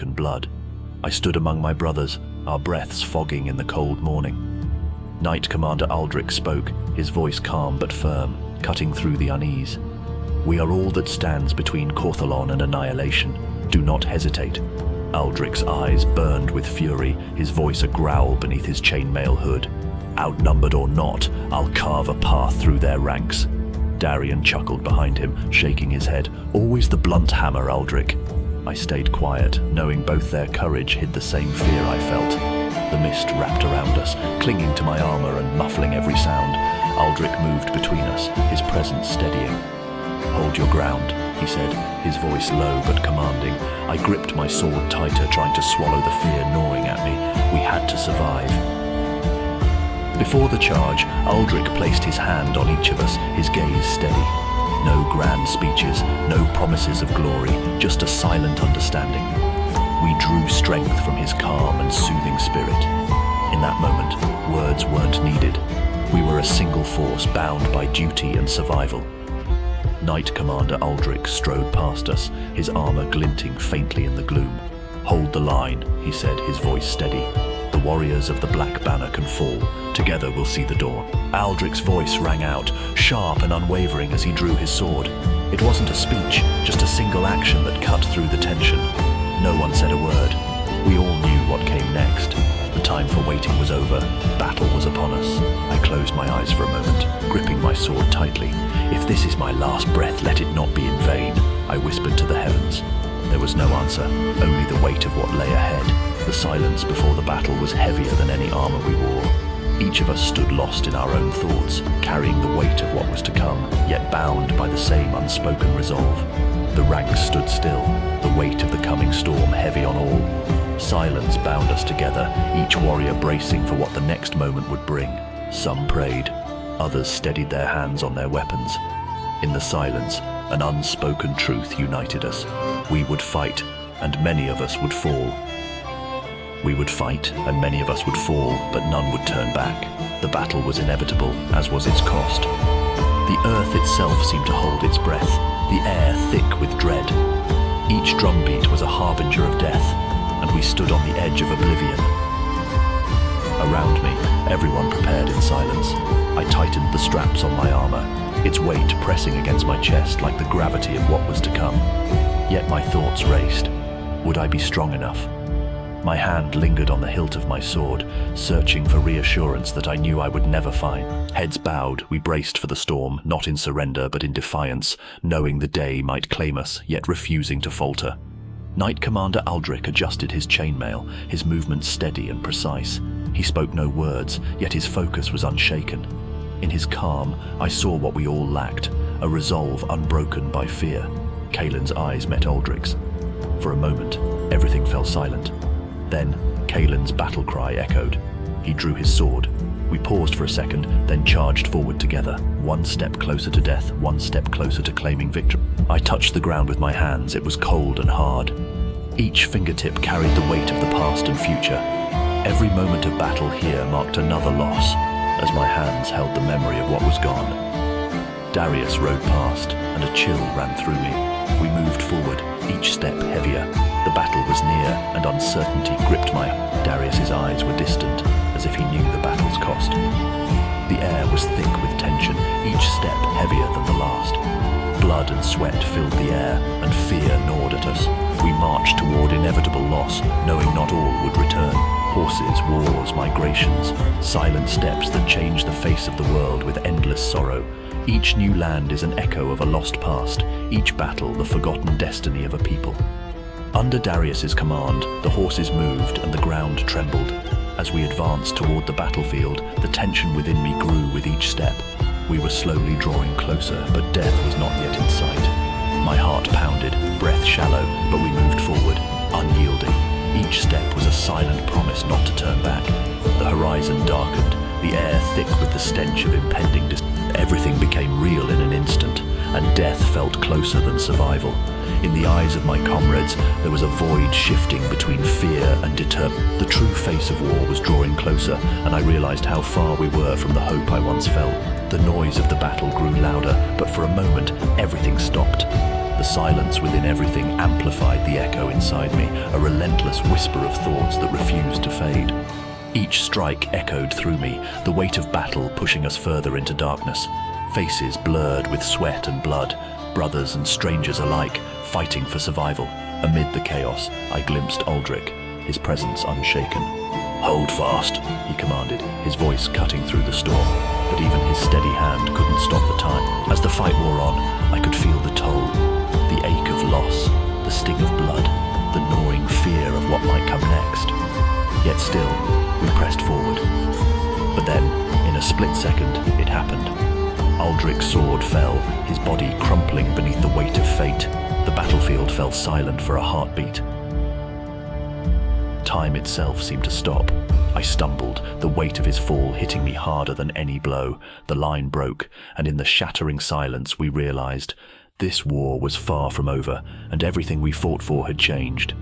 and blood. I stood among my brothers, our breaths fogging in the cold morning. Knight Commander Aldrich spoke, his voice calm but firm, cutting through the unease. "We are all that stands between Corthalon and annihilation. Do not hesitate." Aldrich's eyes burned with fury, his voice a growl beneath his chainmail hood. "Outnumbered or not, I'll carve a path through their ranks." Darian chuckled behind him, shaking his head. "Always the blunt hammer, Aldrich." I stayed quiet, knowing both their courage hid the same fear I felt. The mist wrapped around us, clinging to my armor and muffling every sound. Aldrich moved between us, his presence steadying. "Hold your ground," he said, his voice low but commanding. I gripped my sword tighter, trying to swallow the fear gnawing at me. We had to survive. Before the charge, Aldrich placed his hand on each of us, his gaze steady. No grand speeches, no promises of glory, just a silent understanding. We drew strength from his calm and soothing spirit. In that moment, words weren't needed. We were a single force bound by duty and survival. Knight Commander Aldrich strode past us, his armor glinting faintly in the gloom. "Hold the line," he said, his voice steady. "The warriors of the Black Banner can fall. Together we'll see the dawn." Aldrich's voice rang out, sharp and unwavering as he drew his sword. It wasn't a speech, just a single action that cut through the tension. No one said a word. We all knew what came next. The time for waiting was over. Battle was upon us. I closed my eyes for a moment, gripping my sword tightly. "If this is my last breath, let it not be in vain," I whispered to the heavens. There was no answer, only the weight of what lay ahead. The silence before the battle was heavier than any armor we wore. Each of us stood lost in our own thoughts, carrying the weight of what was to come, yet bound by the same unspoken resolve. The ranks stood still, the weight of the coming storm heavy on all. Silence bound us together, each warrior bracing for what the next moment would bring. Some prayed, others steadied their hands on their weapons. In the silence, an unspoken truth united us. We would fight, and many of us would fall. We would fight, and many of us would fall, but none would turn back. The battle was inevitable, as was its cost. The earth itself seemed to hold its breath, the air thick with dread. Each drumbeat was a harbinger of death, and we stood on the edge of oblivion. Around me, everyone prepared in silence. I tightened the straps on my armor, its weight pressing against my chest like the gravity of what was to come. Yet my thoughts raced. Would I be strong enough? My hand lingered on the hilt of my sword, searching for reassurance that I knew I would never find. Heads bowed, we braced for the storm, not in surrender but in defiance, knowing the day might claim us, yet refusing to falter. Knight Commander Aldrich adjusted his chainmail, his movements steady and precise. He spoke no words, yet his focus was unshaken. In his calm, I saw what we all lacked, a resolve unbroken by fear. Kaelin's eyes met Aldrich's. For a moment, everything fell silent. Then, Kaelin's battle cry echoed. He drew his sword. We paused for a second, then charged forward together, one step closer to death, one step closer to claiming victory. I touched the ground with my hands. It was cold and hard. Each fingertip carried the weight of the past and future. Every moment of battle here marked another loss, as my hands held the memory of what was gone. Darius rode past, and a chill ran through me. We moved forward, each step heavier. The battle was near, and uncertainty gripped my... Darius's eyes were distant, as if he knew the battle's cost. The air was thick with tension, each step heavier than the last. Blood and sweat filled the air, and fear gnawed at us. We marched toward inevitable loss, knowing not all would return. Horses, wars, migrations, silent steps that changed the face of the world with endless sorrow. Each new land is an echo of a lost past, each battle the forgotten destiny of a people. Under Darius's command, the horses moved and the ground trembled. As we advanced toward the battlefield, the tension within me grew with each step. We were slowly drawing closer, but death was not yet in sight. My heart pounded, breath shallow, but we moved forward, unyielding. Each step was a silent promise not to turn back. The horizon darkened, the air thick with the stench of impending Everything became real in an instant, and death felt closer than survival. In the eyes of my comrades, there was a void shifting between fear and determination. The true face of war was drawing closer, and I realized how far we were from the hope I once felt. The noise of the battle grew louder, but for a moment, everything stopped. The silence within everything amplified the echo inside me, a relentless whisper of thoughts that refused to fade. Each strike echoed through me, the weight of battle pushing us further into darkness. Faces blurred with sweat and blood, brothers and strangers alike, fighting for survival. Amid the chaos, I glimpsed Aldrich, his presence unshaken. "Hold fast," he commanded, his voice cutting through the storm. But even his steady hand couldn't stop the time. As the fight wore on, I could feel the toll, the ache of loss, the sting of blood, the gnawing fear of what might come next. Yet still, we pressed forward. But then, in a split second, it happened. Aldrich's sword fell, his body crumpling beneath the weight of fate. The battlefield fell silent for a heartbeat. Time itself seemed to stop. I stumbled, the weight of his fall hitting me harder than any blow. The line broke, and in the shattering silence we realized this war was far from over, and everything we fought for had changed.